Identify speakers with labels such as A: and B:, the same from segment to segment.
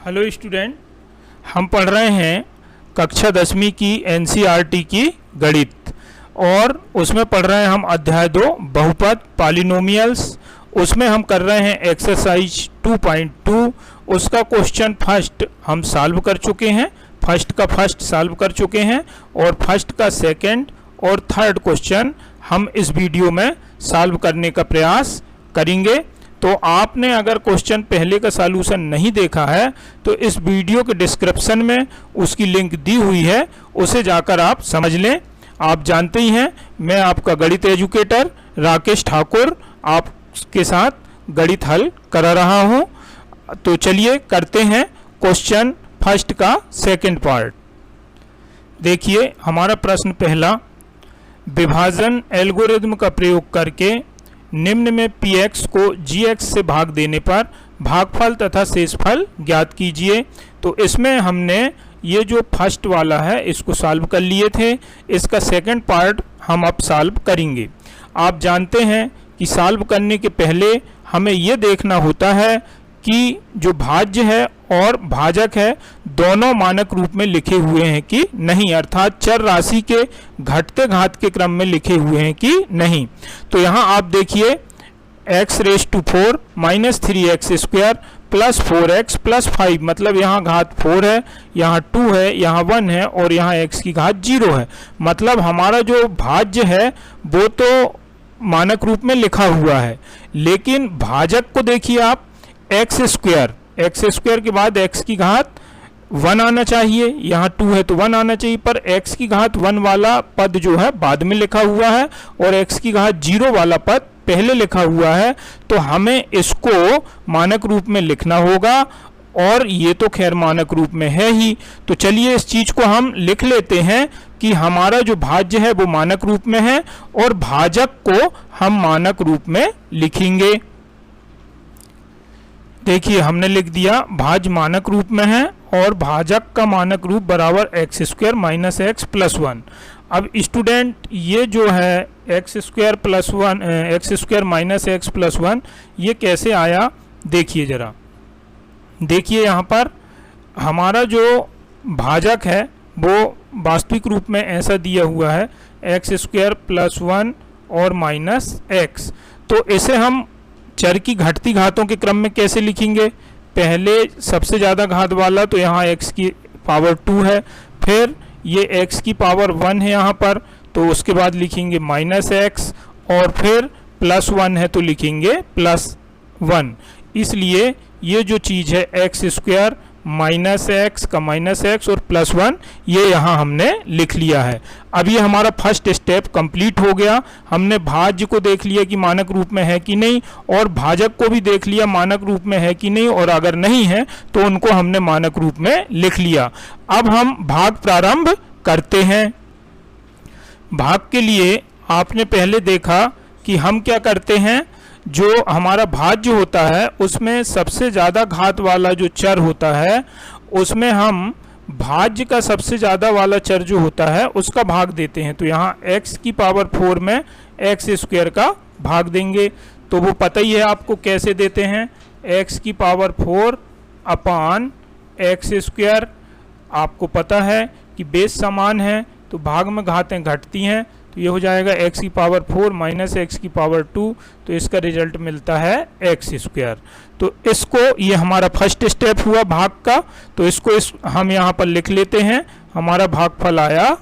A: Hello student, हम पढ़ रहे हैं कक्षा 10वीं की एनसीईआरटी की गणित और उसमें पढ़ रहे हैं हम अध्याय 2 बहुपद पॉलिनोमियल्स। उसमें हम कर रहे हैं एक्सरसाइज 2.2। उसका क्वेश्चन फर्स्ट हम सॉल्व कर चुके हैं, फर्स्ट का फर्स्ट सॉल्व कर चुके हैं और फर्स्ट का सेकंड और थर्ड क्वेश्चन हम इस वीडियो में सॉल्व करने का प्रयास करेंगे। तो आपने अगर क्वेश्चन पहले का सॉल्यूशन नहीं देखा है तो इस वीडियो के डिस्क्रिप्शन में उसकी लिंक दी हुई है, उसे जाकर आप समझ लें। आप जानते ही हैं मैं आपका गणित एजुकेटर राकेश ठाकुर आपके साथ गणित हल करा रहा हूं। तो चलिए करते हैं क्वेश्चन फर्स्ट का सेकंड पार्ट। देखिए हमारा प्रश्न पहला, विभाजन एल्गोरिथम का प्रयोग करके निम्न में px को gx से भाग देने पर भागफल तथा शेषफल ज्ञात कीजिए। तो इसमें हमने ये जो फर्स्ट वाला है इसको सॉल्व कर लिए थे, इसका सेकंड पार्ट हम अब सॉल्व करेंगे। आप जानते हैं कि सॉल्व करने के पहले हमें ये देखना होता है कि जो भाज्य है और भाजक है दोनों मानक रूप में लिखे हुए हैं कि नहीं, अर्थात चर राशि के घटते घात के क्रम में लिखे हुए हैं कि नहीं। तो यहाँ आप देखिए x⁴ minus 3x² plus 4x plus 5, मतलब यहाँ घात 4 है, यहाँ 2 है, यहाँ 1 है और यहाँ x की घात 0 है। मतलब हमारा जो भाज्य है वो तो मानक रूप में लिखा हुआ है, लेकिन भाजक को देखिए आप x² के बाद x की घात 1 आना चाहिए, यहाँ 2 है तो 1 आना चाहिए, पर x की घात 1 वाला पद जो है बाद में लिखा हुआ है और x की घात 0 वाला पद पहले लिखा हुआ है। तो हमें इसको मानक रूप में लिखना होगा और ये तो खैर मानक रूप में है ही। तो चलिए इस चीज को हम लिख लेते हैं कि हमारा जो भाज्य है वो मानक रूप में है और भाजक को हम मानक रूप में लिखेंगे। देखिए हमने लिख दिया भाज्य मानक रूप में है और भाजक का मानक रूप बराबर x² माइनस x प्लस 1। अब स्टूडेंट ये जो है x² माइनस x प्लस 1 ये कैसे आया देखिए ज़रा। देखिए यहाँ पर हमारा जो भाजक है वो वास्तविक रूप में ऐसा दिया हुआ है x² प्लस 1 और माइनस x। तो इसे हम चर की घटती घातों के क्रम में कैसे लिखेंगे? पहले सबसे ज़्यादा घात वाला तो यहाँ x की पावर 2 है, फिर ये x की पावर 1 है यहाँ पर, तो उसके बाद लिखेंगे माइनस x और फिर प्लस 1 है तो लिखेंगे प्लस 1। इसलिए ये जो चीज़ है x² माइनस x का माइनस x और प्लस 1 ये यहाँ हमने लिख लिया है। अब ये हमारा फर्स्ट स्टेप कंप्लीट हो गया। हमने भाज्य को देख लिया कि मानक रूप में है कि नहीं और भाजक को भी देख लिया मानक रूप में है कि नहीं, और अगर नहीं है तो उनको हमने मानक रूप में लिख लिया। अब हम भाग प्रारंभ करते हैं। भाग के लिए आपने पहले देखा कि हम क्या करते हैं, जो हमारा भाज्य होता है उसमें सबसे ज़्यादा घात वाला जो चर होता है उसमें हम भाज्य का सबसे ज़्यादा वाला चर जो होता है उसका भाग देते हैं। तो यहाँ x की पावर 4 में x² का भाग देंगे। तो वो पता ही है आपको कैसे देते हैं, x की पावर 4 अपान x²। आपको पता है कि बेस समान है तो भाग में घातें घटती हैं, तो ये हो जाएगा x की पावर 4 माइनस x की पावर 2, तो इसका रिजल्ट मिलता है x²। तो इसको, ये हमारा फर्स्ट स्टेप हुआ भाग का, तो इसको हम यहाँ पर लिख लेते हैं। हमारा भागफल आया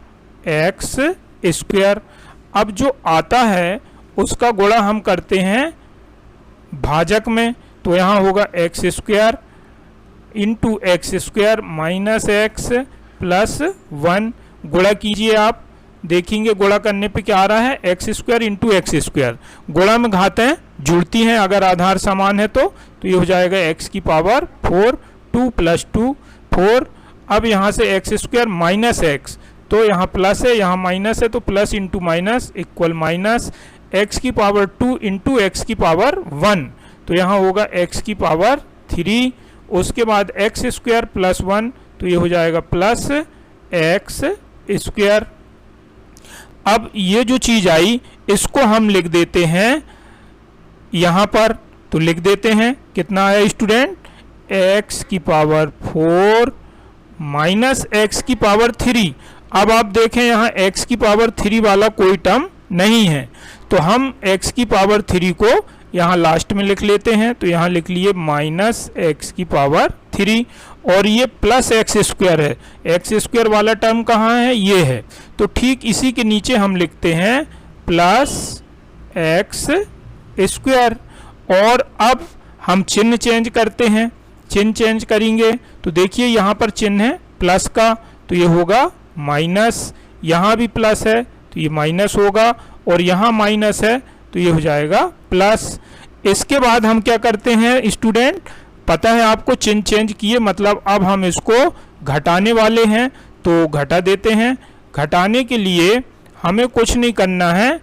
A: x²। अब जो आता है उसका गुणा हम करते हैं भाजक में, तो यहाँ होगा x² into x² minus x plus 1। गुणा कीजिए, आप देखेंगे गुणा करने पे क्या आ रहा है, x² इंटू x²। गुणा में घातें जुड़ती हैं अगर आधार समान है तो ये हो जाएगा x की पावर 4, 2 प्लस 2 4। अब यहाँ से x² माइनस x, तो यहाँ प्लस है यहाँ माइनस है, तो plus into minus equal minus, x की पावर 2 इंटू x की पावर 1, तो यहाँ होगा x की पावर 3। उसके बाद x² प्लस 1, तो ये हो जाएगा प्लस x²। अब ये जो चीज़ आई इसको हम लिख देते हैं यहाँ पर, तो लिख देते हैं कितना आया स्टूडेंट, एक्स की पावर 4 माइनस एक्स की पावर 3। अब आप देखें यहाँ x की पावर 3 वाला कोई टर्म नहीं है, तो हम x की पावर 3 को यहाँ लास्ट में लिख लेते हैं। तो यहाँ लिख लिए माइनस एक्स की पावर 3 और ये प्लस एक्स स्क्वायर है। एक्स स्क्वायर वाला टर्म कहाँ है? ये है। तो ठीक इसी के नीचे हम लिखते हैं प्लस एक्स स्क्वायर। और अब हम चिन्ह चेंज करते हैं। चिन्ह चेंज करेंगे तो देखिए यहाँ पर चिन्ह है प्लस का, तो ये होगा माइनस। यहाँ भी प्लस है तो ये माइनस होगा, और यहाँ माइनस है तो ये हो जाएगा प्लस। इसके बाद हम क्या करते हैं स्टूडेंट, पता है आपको, चिन्ह चेंज किए, मतलब अब हम इसको घटाने वाले हैं तो घटा देते हैं। घटाने के लिए हमें कुछ नहीं करना है,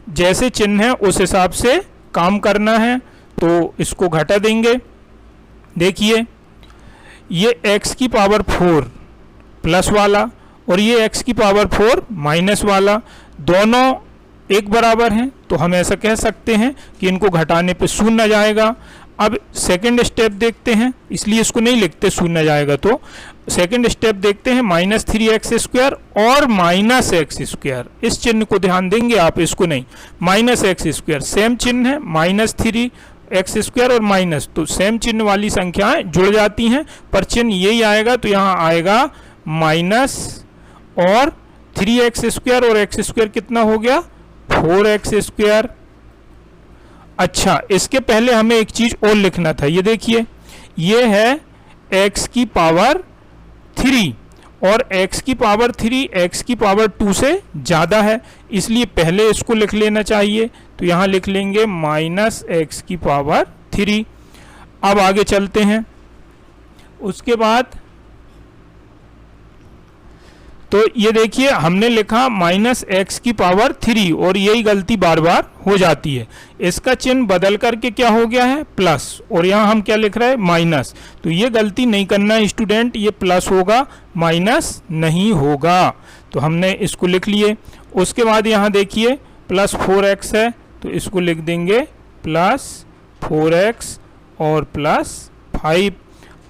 A: जैसे चिन्ह है उस हिसाब से काम करना है। तो इसको घटा देंगे। देखिए ये x की पावर 4 प्लस वाला और ये x की पावर 4 माइनस वाला, दोनों एक बराबर हैं, तो हम ऐसा कह सकते हैं कि इनको घटाने पे शून्य जाएगा। अब सेकंड स्टेप देखते हैं, इसलिए इसको नहीं लिखते शून्य जाएगा। तो सेकंड स्टेप देखते हैं, माइनस 3x स्क्वायर और माइनस एक्स स्क्वायर। इस चिन्ह को ध्यान देंगे आप, इसको नहीं। माइनस एक्स स्क्वायर सेम चिन्ह है, माइनस 3x स्क्वायर और माइनस, तो सेम चिन्ह वाली संख्याएं जुड़ जाती हैं, पर चिन्ह यही आएगा। तो यहाँ आएगा माइनस और 3x स्क्वायर और एक्स स्क्वायर कितना हो गया? 4x square. अच्छा, इसके पहले हमें एक चीज और लिखना था। ये देखिए ये है x की पावर 3 और x की पावर 3 x की पावर 2 से ज़्यादा है, इसलिए पहले इसको लिख लेना चाहिए। तो यहाँ लिख लेंगे माइनस एक्स की पावर 3। अब आगे चलते हैं। उसके बाद तो ये देखिए हमने लिखा माइनस एक्स की पावर 3 और यही गलती बार बार हो जाती है। इसका चिन्ह बदल करके क्या हो गया है? प्लस, और यहाँ हम क्या लिख रहे हैं? माइनस। तो ये गलती नहीं करना है स्टूडेंट, ये प्लस होगा, माइनस नहीं होगा। तो हमने इसको लिख लिए। उसके बाद यहाँ देखिए प्लस 4x है, तो इसको लिख देंगे प्लस 4x और प्लस 5।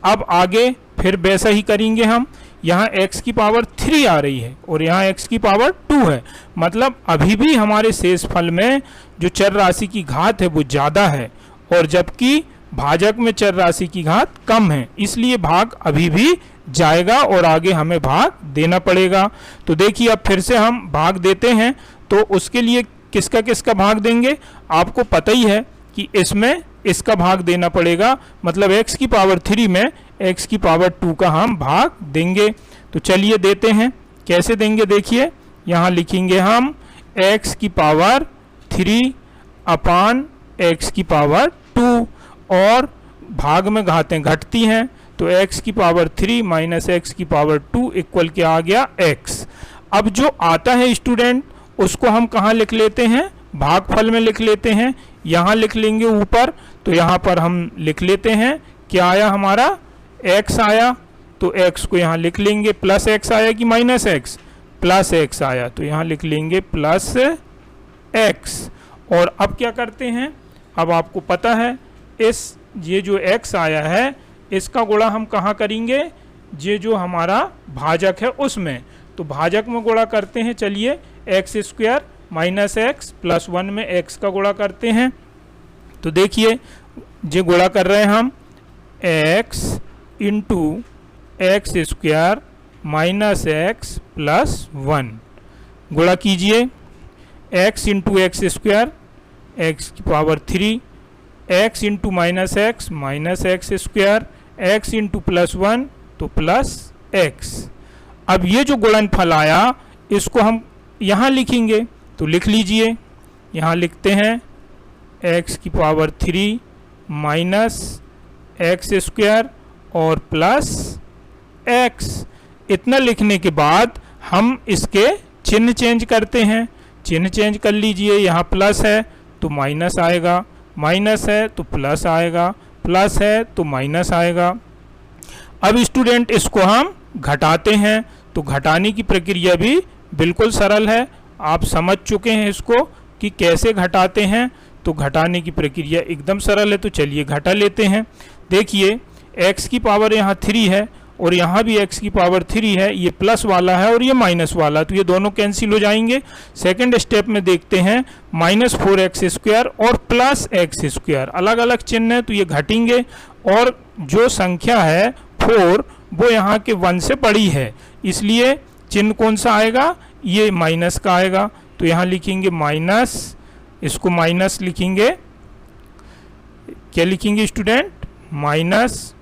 A: अब आगे फिर वैसा ही करेंगे हम। यहाँ x की पावर 3 आ रही है और यहाँ x की पावर 2 है, मतलब अभी भी हमारे शेषफल में जो चर राशि की घात है वो ज़्यादा है, और जबकि भाजक में चर राशि की घात कम है, इसलिए भाग अभी भी जाएगा और आगे हमें भाग देना पड़ेगा। तो देखिए अब फिर से हम भाग देते हैं, तो उसके लिए किसका किसका भाग देंगे? आपको पता ही है कि इसमें इसका भाग देना पड़ेगा, मतलब x की पावर 3 में x की पावर 2 का हम भाग देंगे। तो चलिए देते हैं। कैसे देंगे देखिए, यहाँ लिखेंगे हम x की पावर 3 अपान x की पावर 2, और भाग में घातें घटती हैं, तो x की पावर 3 माइनस एक्स की पावर 2 इक्वल क्या आ गया? x। अब जो आता है स्टूडेंट उसको हम कहाँ लिख लेते हैं? भागफल में लिख लेते हैं। यहाँ लिख लेंगे ऊपर, तो यहाँ पर हम लिख लेते हैं क्या आया हमारा? x आया, तो x को यहाँ लिख लेंगे। प्लस x आया कि माइनस x? प्लस x आया, तो यहाँ लिख लेंगे प्लस x। और अब क्या करते हैं, अब आपको पता है ये जो x आया है इसका गुणा हम कहाँ करेंगे? ये जो हमारा भाजक है उसमें, तो भाजक में गुणा करते हैं। चलिए x square minus x plus 1 में x का गुणा करते हैं। तो देखिए ये गुणा कर रहे हैं हम, x into x square minus x plus 1। गुणा कीजिए, x into x square x की power 3, x into minus x square, x into plus 1 तो प्लस x। अब ये जो गुणनफल आया इसको हम यहाँ लिखेंगे, तो लिख लीजिए। यहाँ लिखते हैं x की पावर 3 माइनस एक्स स्क्वायर और प्लस x। इतना लिखने के बाद हम इसके चिन्ह चेंज करते हैं। चिन्ह चेंज कर लीजिए, यहाँ प्लस है तो माइनस आएगा, माइनस है तो प्लस आएगा, प्लस है तो माइनस आएगा। अब स्टूडेंट इसको हम घटाते हैं, तो घटाने की प्रक्रिया भी बिल्कुल सरल है, आप समझ चुके हैं इसको कि कैसे घटाते हैं। तो घटाने की प्रक्रिया एकदम सरल है, तो चलिए घटा लेते हैं। देखिए x की पावर यहाँ 3 है और यहाँ भी x की पावर 3 है, ये प्लस वाला है और ये माइनस वाला, तो ये दोनों कैंसिल हो जाएंगे। सेकंड स्टेप में देखते हैं -4x² और +x², अलग अलग चिन्ह है तो ये घटेंगे और जो संख्या है 4 वो यहाँ के 1 से बड़ी है, इसलिए चिन्ह कौन सा आएगा, ये माइनस का आएगा। तो यहाँ लिखेंगे माइनस, इसको माइनस लिखेंगे, क्या लिखेंगे स्टूडेंट, माइनस,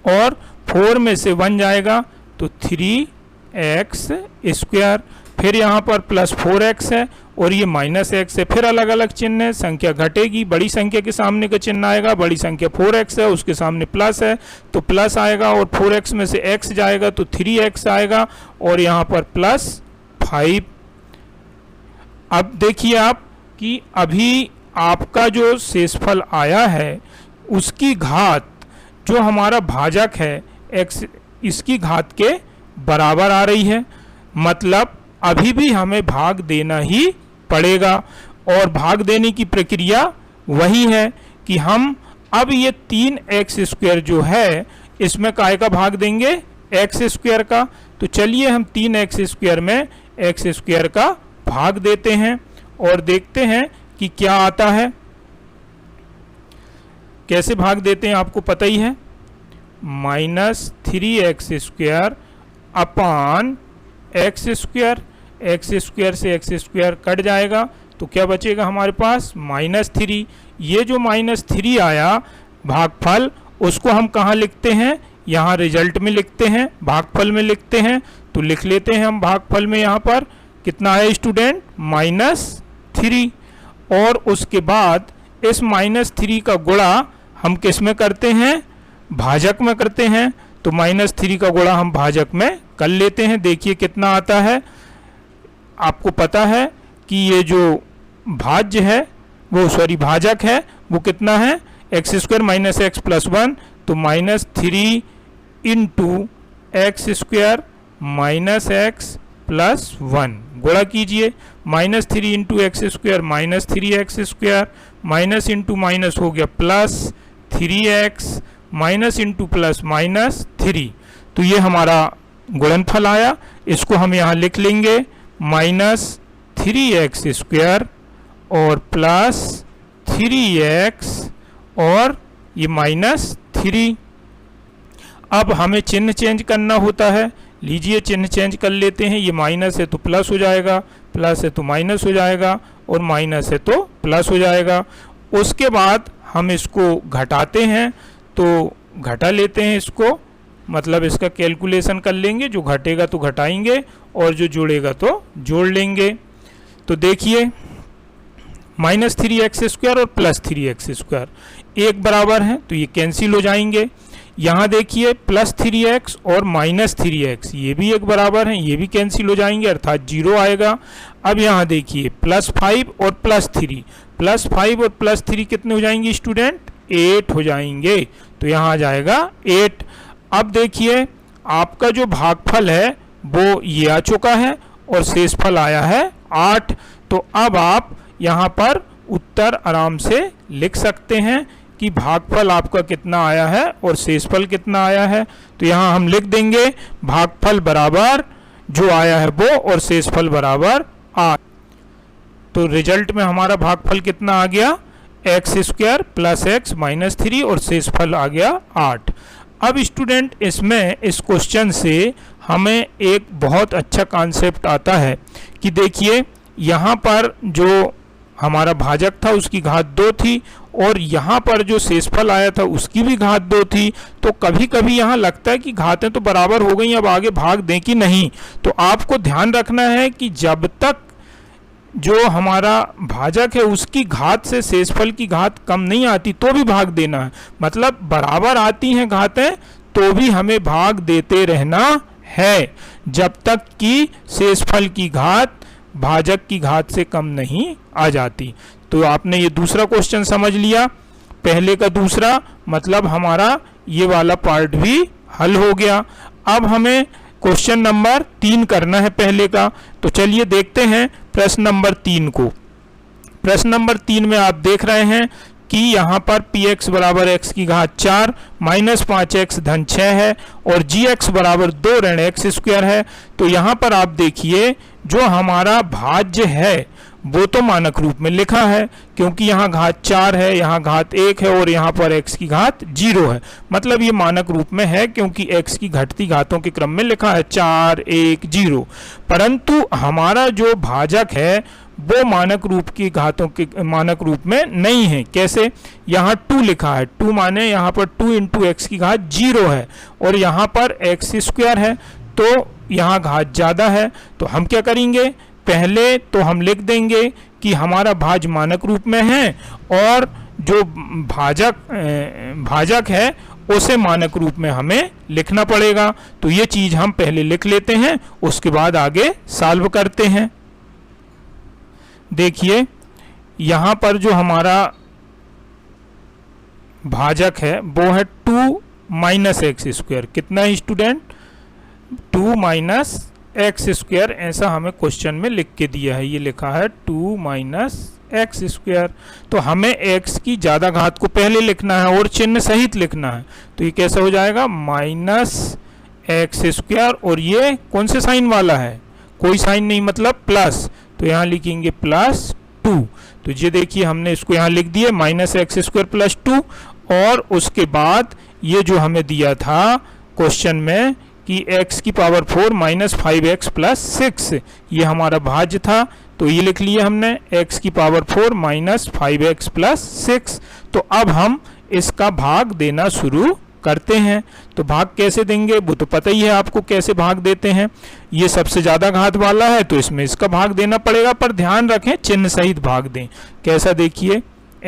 A: और 4 में से 1 जाएगा तो 3x², फिर यहाँ पर +4x है और ये -x है, फिर अलग अलग चिन्ह है, संख्या घटेगी, बड़ी संख्या के सामने का चिन्ह आएगा, बड़ी संख्या 4x है उसके सामने प्लस है तो प्लस आएगा, और 4x में से x जाएगा तो 3x आएगा और यहाँ पर +5। अब देखिए आप कि अभी आपका जो शेषफल आया है उसकी घात जो हमारा भाजक है x, इसकी घात के बराबर आ रही है, मतलब अभी भी हमें भाग देना ही पड़ेगा। और भाग देने की प्रक्रिया वही है कि हम अब ये 3x² जो है इसमें काय का भाग देंगे, x² का। तो चलिए हम 3x² में x² का भाग देते हैं और देखते हैं कि क्या आता है। कैसे भाग देते हैं आपको पता ही है, -3x² अपान x², x² से x² कट जाएगा तो क्या बचेगा हमारे पास, -3। ये जो -3 आया भागफल उसको हम कहाँ लिखते हैं, यहाँ रिजल्ट में लिखते हैं, भागफल में लिखते हैं। तो लिख लेते हैं हम भागफल में, यहाँ पर कितना आया स्टूडेंट, -3। और उसके बाद इस -3 का गुणा हम किस में करते हैं, भाजक में करते हैं। तो -3 का गुणा हम भाजक में कर लेते हैं। देखिए कितना आता है, आपको पता है कि ये जो भाज्य है वो भाजक है वो कितना है, x² - x + 1, तो -3 × x² - x + 1 गुणा कीजिए, -3 × x² -3x², minus into minus हो गया plus 3x, minus into plus -3। तो ये हमारा गुणनफल आया, इसको हम यहाँ लिख लेंगे -3x² और प्लस 3x और ये -3। अब हमें चिन्ह चेंज करना होता है, लीजिए चिन्ह चेंज कर लेते हैं। ये माइनस है तो प्लस हो जाएगा, प्लस है तो माइनस हो जाएगा और माइनस है तो प्लस हो जाएगा। उसके बाद हम इसको घटाते हैं, तो घटा लेते हैं इसको, मतलब इसका कैलकुलेशन कर लेंगे, जो घटेगा तो घटाएंगे और जो जोड़ेगा तो जोड़ लेंगे। तो देखिए -3x² और +3x² एक बराबर हैं तो ये कैंसिल हो जाएंगे। यहाँ देखिए +3x और -3x ये भी एक बराबर हैं, ये भी कैंसिल हो जाएंगे अर्थात 0 आएगा। अब यहाँ देखिए +5 और +3, +5 और +3 कितने हो जाएंगे स्टूडेंट, 8 हो जाएंगे, तो यहाँ आ जाएगा 8। अब देखिए आपका जो भागफल है वो ये आ चुका है और शेषफल आया है 8। तो अब आप यहाँ पर उत्तर आराम से लिख सकते हैं कि भागफल आपका कितना आया है और शेषफल कितना आया है। तो यहाँ हम लिख देंगे भागफल बराबर जो आया है वो और शेषफल बराबर 8। तो रिजल्ट में हमारा भागफल कितना आ गया, x² + x - 3 और शेषफल आ गया 8। अब स्टूडेंट इसमें इस क्वेश्चन से हमें एक बहुत अच्छा कॉन्सेप्ट आता है कि देखिए यहाँ पर जो हमारा भाजक था उसकी घात 2 थी और यहाँ पर जो शेषफल आया था उसकी भी घात 2 थी। तो कभी कभी यहाँ लगता है कि घातें तो बराबर हो गई, अब आगे भाग दें कि नहीं। तो आपको ध्यान रखना है कि जब तक जो हमारा भाजक है उसकी घात से शेषफल की घात कम नहीं आती तो भी भाग देना है, मतलब बराबर आती हैं घातें तो भी हमें भाग देते रहना है जब तक कि शेषफल की घात भाजक की घात से कम नहीं आ जाती। तो आपने ये दूसरा क्वेश्चन समझ लिया, पहले का दूसरा, मतलब हमारा ये वाला पार्ट भी हल हो गया। अब हमें क्वेश्चन नंबर 3 करना है पहले का। तो चलिए देखते हैं प्रश्न नंबर 3 को। प्रश्न नंबर 3 में आप देख रहे हैं कि यहाँ पर px बराबर x की घात 4 माइनस 5x धन 6 है और gx बराबर 2 ऋण एक्स स्क्वायर है। तो यहाँ पर आप देखिए जो हमारा भाज्य है वो तो मानक रूप में लिखा है, क्योंकि यहाँ घात 4 है, यहाँ घात 1 है और यहाँ पर x की घात 0 है। मतलब ये मानक रूप में है क्योंकि x की घटती घातों के क्रम में लिखा है 4 1 0। परंतु हमारा जो भाजक है वो मानक रूप की घातों के मानक रूप में नहीं है। कैसे? यहाँ 2 लिखा है, 2 माने यहाँ पर 2 इंटू एक्स की घात 0 है और यहाँ पर एक्स स्क्वायर है, तो यहाँ घात ज़्यादा है। तो हम क्या करेंगे, पहले तो हम लिख देंगे कि हमारा भाज्य मानक रूप में है और जो भाजक है उसे मानक रूप में हमें लिखना पड़ेगा। तो ये चीज़ हम पहले लिख लेते हैं, उसके बाद आगे सॉल्व करते हैं। देखिए यहाँ पर जो हमारा भाजक है वो है 2 माइनस एक्स स्क्वायर। कितना है स्टूडेंट? 2 माइनस एक्स स्क्वायर, ऐसा हमें क्वेश्चन में लिख के दिया है। ये लिखा है 2 माइनस एक्स स्क्वायर। तो हमें एक्स की ज़्यादा घात को पहले लिखना है और चिन्ह सहित लिखना है। तो ये कैसा हो जाएगा? माइनस एक्स स्क्वायर और ये कौन से साइन वाला है? कोई साइन नहीं, मतलब प्लस। तो यहाँ लिखेंगे प्लस 2। तो ये देखिए हमने इसको यहाँ लिख दिया माइनस एक्स स्क्वायर प्लस 2। और उसके बाद ये जो हमें दिया था क्वेश्चन में कि x की पावर 4 माइनस 5x प्लस 6, ये हमारा भाज्य था। तो ये लिख लिया हमने x की पावर 4 माइनस 5x प्लस 6। तो अब हम इसका भाग देना शुरू करते हैं। तो भाग कैसे देंगे वो तो पता ही है आपको, कैसे भाग देते हैं। ये सबसे ज़्यादा घात वाला है तो इसमें इसका भाग देना पड़ेगा, पर ध्यान रखें चिन्ह सहित भाग दें। कैसा? देखिए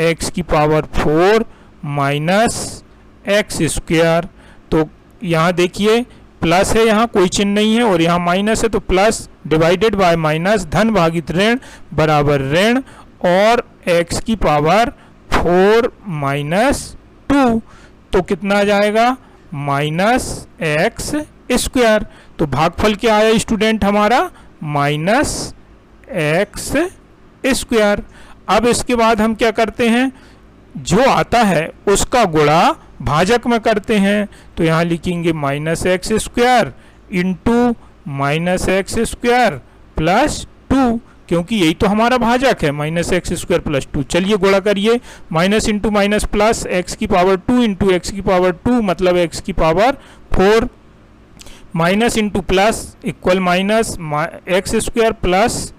A: x की पावर 4 माइनस एक्स स्क्वायर, तो यहाँ देखिए प्लस है, यहाँ कोई चिन्ह नहीं है और यहाँ माइनस है, तो प्लस डिवाइडेड बाय माइनस धन भागित ऋण बराबर ऋण और x की पावर 4 माइनस 2, तो कितना आ जाएगा? Minus x square. तो भागफल क्या आया स्टूडेंट हमारा? Minus x square. अब इसके बाद हम क्या करते हैं, जो आता है उसका गुणा भाजक में करते हैं। तो यहाँ लिखेंगे minus x square into minus x square plus 2, क्योंकि यही तो हमारा भाजक है, माइनस एक्स स्क्वायर प्लस 2। चलिए गुणा करिए, minus into minus plus x की पावर 2 इंटू एक्स की पावर 2 मतलब एक्स की power 4, minus into plus equal minus x square plus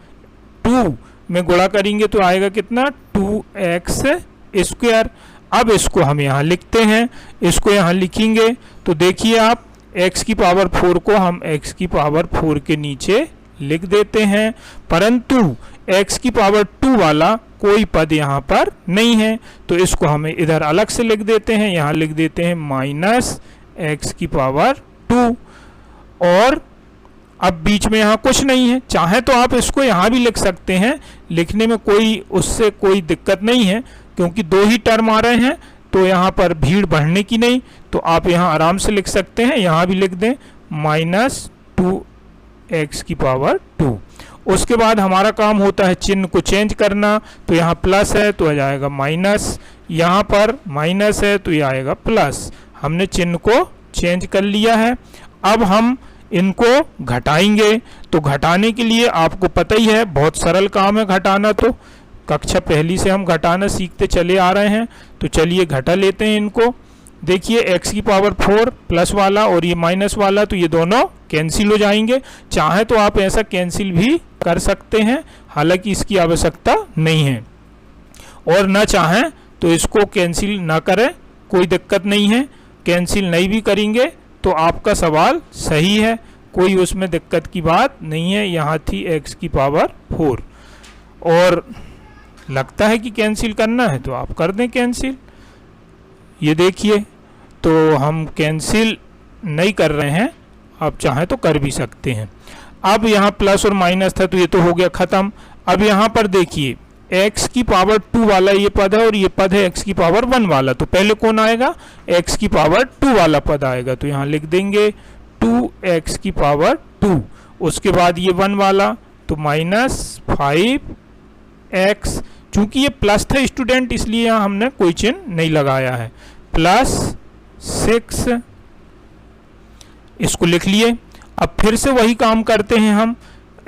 A: 2 में गुणा करेंगे तो आएगा कितना? 2x square. अब इसको हम यहाँ लिखते हैं, इसको यहाँ लिखेंगे तो देखिए आप x की पावर 4 को हम x की पावर 4 के नीचे लिख देते हैं, परंतु x की पावर 2 वाला कोई पद यहाँ पर नहीं है, तो इसको हमें इधर अलग से लिख देते हैं। यहाँ लिख देते हैं माइनस एक्स की पावर 2 और अब बीच में यहाँ कुछ नहीं है। चाहे तो आप इसको यहाँ भी लिख सकते हैं, लिखने में उससे कोई दिक्कत नहीं है, क्योंकि 2 ही टर्म आ रहे हैं तो यहाँ पर भीड़ बढ़ने की नहीं। तो आप यहाँ आराम से लिख सकते हैं, यहाँ भी लिख दें माइनस 2x की पावर 2। उसके बाद हमारा काम होता है चिन्ह को चेंज करना। तो यहाँ प्लस है तो आ जाएगा माइनस, यहाँ पर माइनस है तो ये आएगा प्लस। हमने चिन्ह को चेंज कर लिया है। अब हम इनको घटाएंगे। तो घटाने के लिए आपको पता ही है, बहुत सरल काम है घटाना, तो कक्षा पहली से हम घटाना सीखते चले आ रहे हैं। तो चलिए घटा लेते हैं इनको। देखिए x की पावर 4 प्लस वाला और ये माइनस वाला, तो ये दोनों कैंसिल हो जाएंगे। चाहे तो आप ऐसा कैंसिल भी कर सकते हैं, हालांकि इसकी आवश्यकता नहीं है, और ना चाहें तो इसको कैंसिल ना करें, कोई दिक्कत नहीं है। कैंसिल नहीं भी करेंगे तो आपका सवाल सही है, कोई उसमें दिक्कत की बात नहीं है। यहाँ थी x की पावर 4 और लगता है कि कैंसिल करना है तो आप कर दें कैंसिल। ये देखिए, तो हम कैंसिल नहीं कर रहे हैं, आप चाहें तो कर भी सकते हैं। अब यहाँ प्लस और माइनस था तो ये तो हो गया ख़त्म। अब यहाँ पर देखिए x की पावर 2 वाला ये पद है और ये पद है x की पावर 1 वाला, तो पहले कौन आएगा? x की पावर 2 वाला पद आएगा। तो यहाँ लिख देंगे 2x की पावर 2, उसके बाद ये 1 वाला तो माइनस 5x, चूंकि ये प्लस था स्टूडेंट, इसलिए यहाँ हमने कोई चिन्ह नहीं लगाया है। प्लस 6 इसको लिख लिए। अब फिर से वही काम करते हैं हम।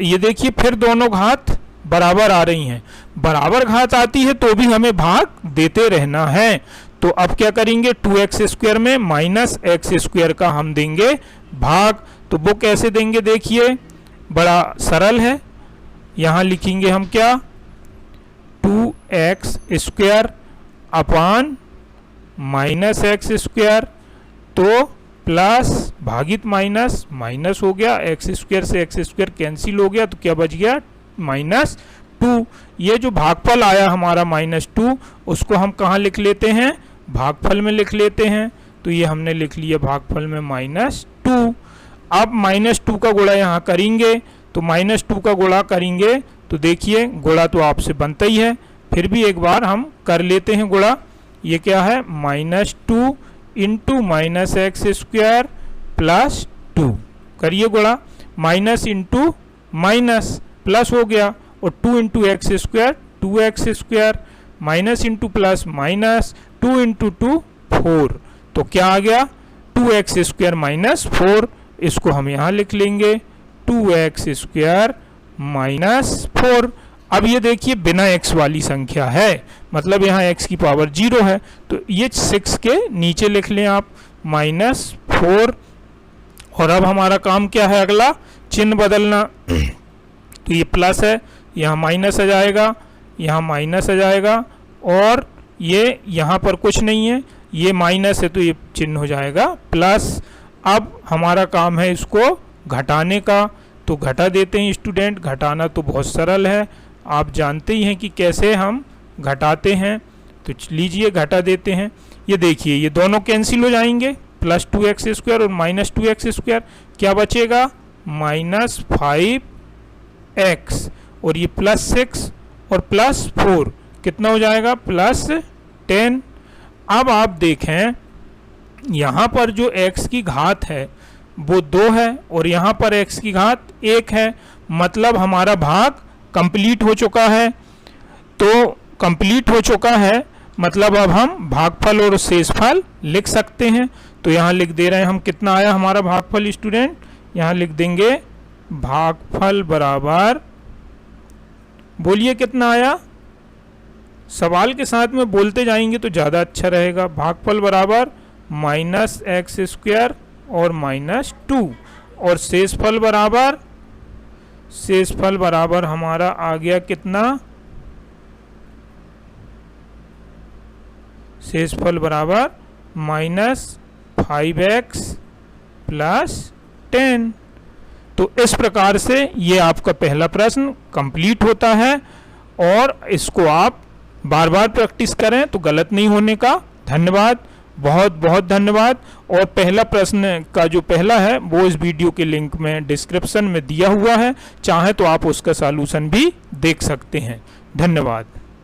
A: ये देखिए फिर दोनों घात बराबर आ रही हैं। बराबर घात आती है तो भी हमें भाग देते रहना है। तो अब क्या करेंगे, 2x² में माइनस x² का हम देंगे भाग। तो वो कैसे देंगे देखिए, बड़ा सरल है। यहाँ लिखेंगे हम क्या, 2x² अपान माइनस x², तो प्लस भागित माइनस, माइनस हो गया, x² से x² कैंसिल हो गया, तो क्या बच गया -2। ये जो भागफल आया हमारा -2, उसको हम कहाँ लिख लेते हैं, भागफल में लिख लेते हैं। तो ये हमने लिख लिया भागफल में -2। अब -2 का गुणा यहाँ करेंगे, तो -2 का गुणा करेंगे तो देखिए गुणा तो आपसे बनता ही है, फिर भी एक बार हम कर लेते हैं गुणा। ये क्या है, -2 इंटू माइनस x² प्लस 2, करिए गुणा। माइनस इंटू माइनस प्लस हो गया, और 2 into x², 2x², minus into plus minus, 2 into 2 4, तो क्या आ गया 2x² माइनस 4। इसको हम यहाँ लिख लेंगे 2x² माइनस 4। अब ये देखिए बिना x वाली संख्या है, मतलब यहाँ x की पावर 0 है, तो ये 6 के नीचे लिख लें आप -4। और अब हमारा काम क्या है, अगला चिन्ह बदलना। तो ये प्लस है, यहाँ माइनस आ जाएगा, यहाँ माइनस आ जाएगा, और ये यहाँ पर कुछ नहीं है, ये माइनस है तो ये चिन्ह हो जाएगा प्लस। अब हमारा काम है इसको घटाने का, तो घटा देते हैं स्टूडेंट। घटाना तो बहुत सरल है, आप जानते ही हैं कि कैसे हम घटाते हैं। तो लीजिए घटा देते हैं। ये देखिए ये दोनों कैंसिल हो जाएंगे, प्लस 2x² और माइनस 2x², क्या बचेगा -5x, और ये +6 और +4 कितना हो जाएगा +10। अब आप देखें यहाँ पर जो x की घात है वो 2 है, और यहाँ पर x की घात 1 है, मतलब हमारा भाग कंप्लीट हो चुका है। तो कंप्लीट हो चुका है मतलब अब हम भागफल और शेषफल लिख सकते हैं। तो यहाँ लिख दे रहे हैं हम, कितना आया हमारा भागफल स्टूडेंट, यहाँ लिख देंगे भागफल बराबर, बोलिए कितना आया, सवाल के साथ में बोलते जाएंगे तो ज़्यादा अच्छा रहेगा। भागफल बराबर -x² और -2, और शेषफल बराबर हमारा आ गया कितना, शेषफल बराबर -5x + 10। तो इस प्रकार से ये आपका पहला प्रश्न कंप्लीट होता है, और इसको आप बार बार प्रैक्टिस करें तो गलत नहीं होने का। धन्यवाद, बहुत बहुत धन्यवाद। और पहला प्रश्न का जो पहला है वो इस वीडियो के लिंक में डिस्क्रिप्शन में दिया हुआ है, चाहे तो आप उसका सॉल्यूशन भी देख सकते हैं। धन्यवाद।